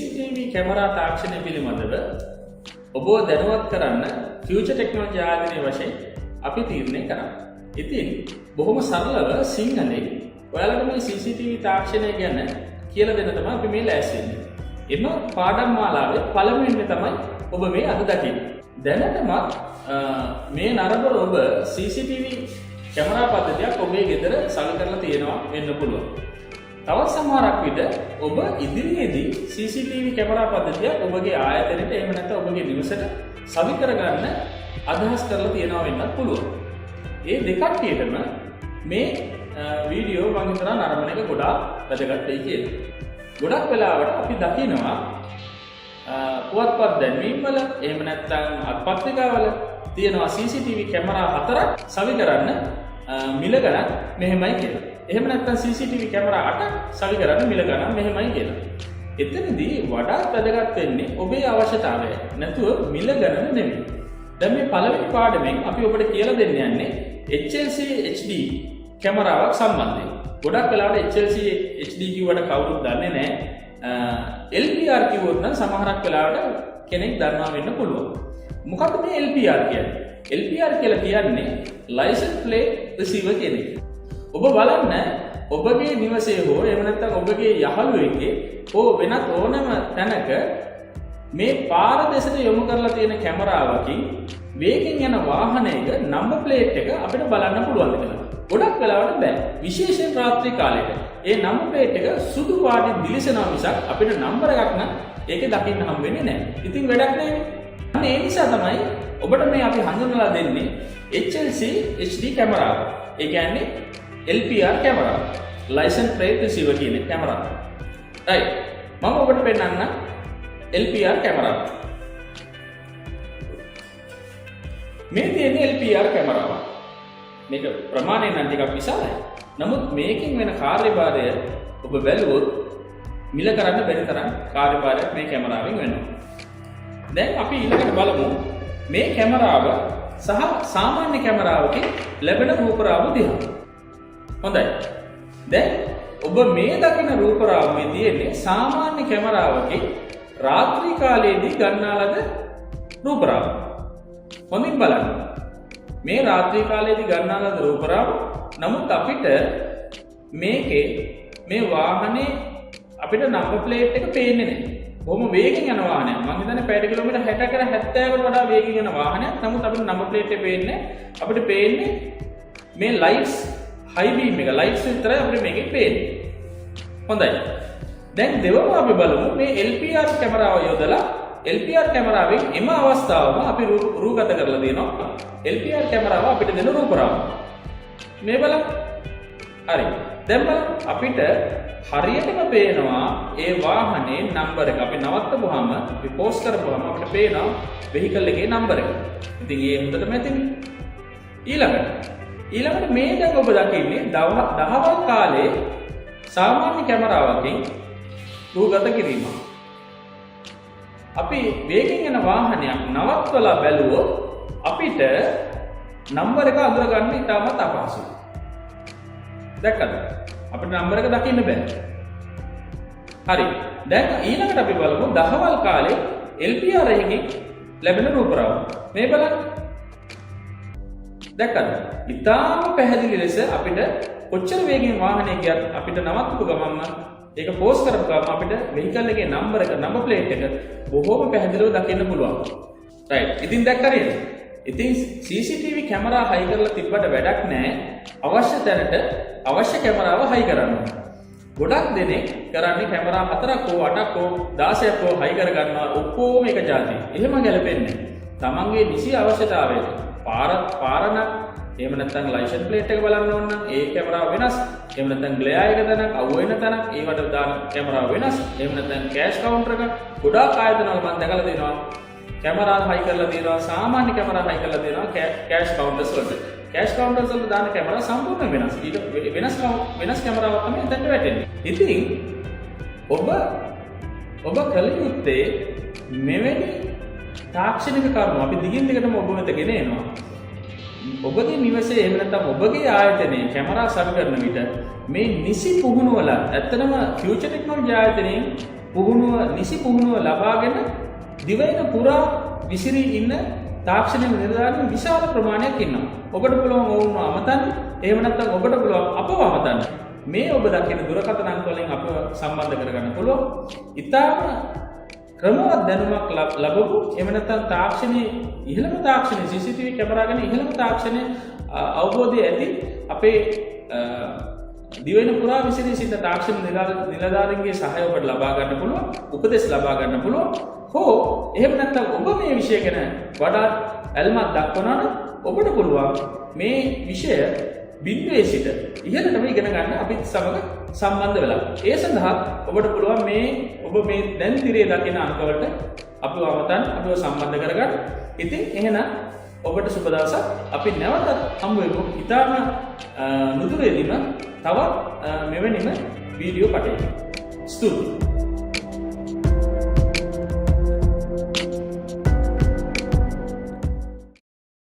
CCTV camera තාක්ෂණය පිළිබඳව ඔබව දැනුවත් කරන්න ෆියුචර් ටෙක්නොලොජි ආයතනයේ වශයෙන් අපි තීරණය කරා. ඉතින් බොහොම සරලව සිංහලෙන් ඔයාලට මේ CCTV තාක්ෂණය ගැන කියලා දෙන්න තමයි අපි මේ ලෑස්ති වෙන්නේ. එම පාඩම් මාලාවේ පළමුවෙන්ම තමයි ඔබ මේ අද දකින්නේ. දැනටම මේ නරඹන ඔබ CCTV කැමරා පද්ධතියක් ඔබේ ගෙදර සවි කරලා තියෙනවා වෙන්න පුළුවන්. තවත් සමහරක් විට ඔබ ඉදිරියේදී CCTV කැමරා පද්ධතියක් ඔබගේ ආයතනයට එහෙම නැත්නම් ඔබගේ නිවසට සවි කරගන්න අදහස් කරලා තියෙනවා වෙන්නත් පුළුවන්. ඒ දෙකට්ටියටම මේ වීඩියෝ මම හිතනවා නරඹන එක ගොඩාක් වැදගත් වෙයි කියලා. ගොඩක් වෙලාවට අපි දකිනවා පුවත්පත් දැන්වීම් වල එහෙම නැත්නම් අත්පත්‍රිකාවල තියෙනවා CCTV කැමරා 4ක් සවි කරන්න මිල ගණන් මෙහෙමයි කියලා. එහෙම නැත්නම් CCTV කැමරා 8ක් සවි කරන්න මිල ගණන් මෙහෙමයි කියලා. එතනදී වඩාත් වැදගත් වෙන්නේ ඔබේ අවශ්‍යතාවය. නැතුව මිල ගණන නෙමෙයි. දැන් මේ පළවෙනි පාඩමෙන් අපි ඔබට කියලා දෙන්න යන්නේ HLC HD කැමරාවක් සම්බන්ධයෙන්. ගොඩක් වෙලාවට HLC HD කිව්වට කවුරුත් දන්නේ නැහැ. LPR කිව්වොත් නම් සමහරක් වෙලාවට කෙනෙක් දන්නවා වෙන්න පුළුවන්. මොකක්ද මේ LPR කියන්නේ? LPR කියලා කියන්නේ license plate receiver කියන එක. ඔබ බලන්න ඔබගේ නිවසේ හෝ එහෙම නැත්නම් ඔබගේ යහළුවෙක්ගේ හෝ වෙනත් ඕනම තැනක මේ පාර දෙසට යොමු කරලා තියෙන කැමරාවකින් වේගෙන් යන වාහනයක නම්බර් ප්ලේට් එක අපිට බලන්න පුළුවන් කියලා. ගොඩක් වෙලාවට බෑ. විශේෂයෙන් රාත්‍රී කාලෙට ඒ නම්බර් ප්ලේට් එක සුදු පාටින් දිලිසෙනවා මිසක් අපිට නම්බර එකක් නම් ඒකේ දකින්න හම් වෙන්නේ නැහැ. ඉතින් වැඩක් නැහැ. අන්න ඒ නිසා තමයි ඔබට මේ අපි හඳුන්වලා දෙන්නේ HLC HD කැමරාව. ඒ කියන්නේ LPR කැමරාව. license plate receiver කියන කැමරාව. right. මම ඔබට පෙන්නන්න LPR කැමරාව. මේ තියෙන LPR කැමරාව. මේක ප්‍රමාණයෙන් නම් ටිකක් විශාලයි. නමුත් මේකෙන් වෙන කාර්යභාරය ඔබ බැලුවොත් මිල කරන්න බැරි තරම් කාර්යභාරයක් මේ කැමරාවෙන් වෙනවා. දැන් අපි ඊළඟට බලමු මේ කැමරාව සහ සාමාන්‍ය කැමරාවකින් ලැබෙන රූපරාම දිහා. හොඳයි. දැන් ඔබ මේ දකින රූපරාමයේ තියෙන්නේ සාමාන්‍ය කැමරාවකින් රාත්‍රී කාලයේදී ගන්නා ලද රූපරාම. හොඳින් බලන්න. මේ රාත්‍රී කාලයේදී ගන්නා ලද රූපරාම. නමුත් අපිට මේකේ මේ වාහනේ අපිට නම්බර් ප්ලේට් එක පේන්නේ නැහැ. බොහොම වේගෙන් යන වාහනයක්. මම හිතන්නේ පැයට කිලෝමීටර් 60 70කට වඩා වේගෙන් යන වාහනයක්. නමුත් අපිට නම්බර් ප්ලේට් එක පේන්නේ නැහැ. අපිට පේන්නේ මේ ලයිට්ස් හයි බීම් එක ලයිට්ස් විතරයි අපිට මේකේ පේන්නේ. හොඳයි. දැන් දෙවම අපි බලමු මේ LPR කැමරාව යොදලා LPR කැමරාවෙන් එම අවස්ථාවම අපි රූගත කරලා දෙනවා. LPR කැමරාව අපිට දෙන රූපරාම. මේ බලන්න. හරි. දැන් බලන්න අපිට හරියටම පේනවා ඒ වාහනේ නම්බර එක. අපි නවත්තපුවාම අපි පෝස්ට් කරපුවාම අපිට පේනවා වෙහිකල් එකේ නම්බර එක. ඉතින් ඒ හොඳටම ඇතිනේ. ඊළඟට මේ දැන් ඔබ දකින්නේ දහවල් කාලේ සාමාන්‍ය කැමරාවකින් රූගත කිරීම. අපි වේගෙන් යන වාහනයක් නවත්වලා බැලුවොත් අපිට නම්බර එක අඳුර ගන්න ඉතාමත් අපහසුයි. දැක්කද? අපිට නම්බර එක දකින්න බෑ. හරි. දැන් ඊළඟට අපි බලමු දහවල් කාලේ LPR එකකින් ලැබෙන රූපරාම. මේ බලන්න. දැක්කද? ඉතාම පැහැදිලි ලෙස අපිට කොච්චර වේගෙන් වාහනය ගියත් අපිට නවත්වපු ගමන්ම ඒක පෝස්ට් කරපු ගමන් අපිට වෙහිකල් එකේ නම්බර එක නම්බර් ප්ලේට් එක බොහොම පැහැදිලිව දකින්න පුළුවන්. රයිට්. ඉතින් දැක්කද? ඉතින් CCTV කැමරා හයි කරලා තිබ්බට වැඩක් නැහැ. අවශ්‍ය තැනට අවශ්‍ය කැමරාව හයි කරන්න. ගොඩක් දෙනෙක් කරන්නේ කැමරා 4ක් හෝ 8ක් හෝ 16ක් හෝ හයි කර ගන්නවා ඔක්කොම එක જાති. එහෙම ගැලපෙන්නේ නැහැ. තමන්ගේ නිසි අවශ්‍යතාවයට පාරන එහෙම නැත්නම් ලයිසන්ස් ප්ලේට් එක බලන්න ඕන නම් ඒ කැමරාව වෙනස්. එහෙම නැත්නම් ග්ලෙයාර් එක තැනක් අවු වෙන තැනක් ඒවට දාන කැමරාව වෙනස්. එහෙම නැත්නම් කෑෂ් කවුන්ටර් එක ගොඩාක් ආයතනවල මම දැකලා තියෙනවා. කැමරා හයි කරලා තියෙනවා සාමාන්‍ය කැමරා හයි කරලා තියෙනවා කෑෂ් කවුන්ටර්ස් වලට. කෑෂ් කවුන්ටර්ස් වල දාන කැමරා සම්පූර්ණ වෙනස්. ඊට වෙනස් කැමරාවක් තමයි එතනට වැටෙන්නේ. ඉතින් ඔබ කල යුත්තේ මෙවැනි තාක්ෂණික කරුණු අපි දිගින් දිගටම ඔබ වෙත ගෙන එනවා. ඔබගේ නිවසේ එහෙම නැත්නම් ඔබගේ ආයතනයේ කැමරා සවි කරන විට මේ නිසි පුහුණුවල ඇත්තටම ෆියුචර් ටෙක්නොලොජි ආයතනයෙන් නිසි පුහුණුව ලබාගෙන දිවයින පුරා විසිරී ඉන්න තාක්ෂණික නිලධාරීන් විශාල ප්‍රමාණයක් ඉන්නවා. ඔබට පුළුවන් ඔවුන්ව අමතන්න, එහෙම නැත්නම් ඔබට පුළුවන් අපව අමතන්න. මේ ඔබ දකින දුරකථන අංක වලින් අපව සම්බන්ධ කරගන්න පුළුවන්. ඉතාම ක්‍රමවත් දැනුමක් ලැබපු, එහෙම නැත්නම් තාක්ෂණයේ ඉහළම තාක්ෂණයේ CCTV කැමරා ගැන ඉහළම තාක්ෂණයේ අවබෝධය ඇති අපේ දිවයින පුරා විසිරී සිට තාක්ෂණ නිලධාරීන්ගේ සහාය ඔබට ලබා ගන්න පුළුවන්, උපදෙස් ලබා ගන්න පුළුවන්. හෝ එහෙම නැත්නම් ඔබ මේ විෂය ගැන වඩාත් ඇල්මක් දක්වනවා නම් ඔබට පුළුවන් මේ විෂය බිඳුවේ සිට ඉහළටම ඉගෙන ගන්න අපිත් සමග සම්බන්ධ වෙලා. ඒ සඳහා ඔබට පුළුවන් ඔබ මේ දැන් තිරේ දකින අංකවලට අපිව අමතන්න, අපිව සම්බන්ධ කරගන්න. ඉතින් එහෙනම් ඔබට සුබ දවසක්. අපි නැවතත් හමු වෙමු ඉතාම නුදුරේදීම තවත් මෙවැනිම වීඩියෝ පටයකින්. ස්තුතියි.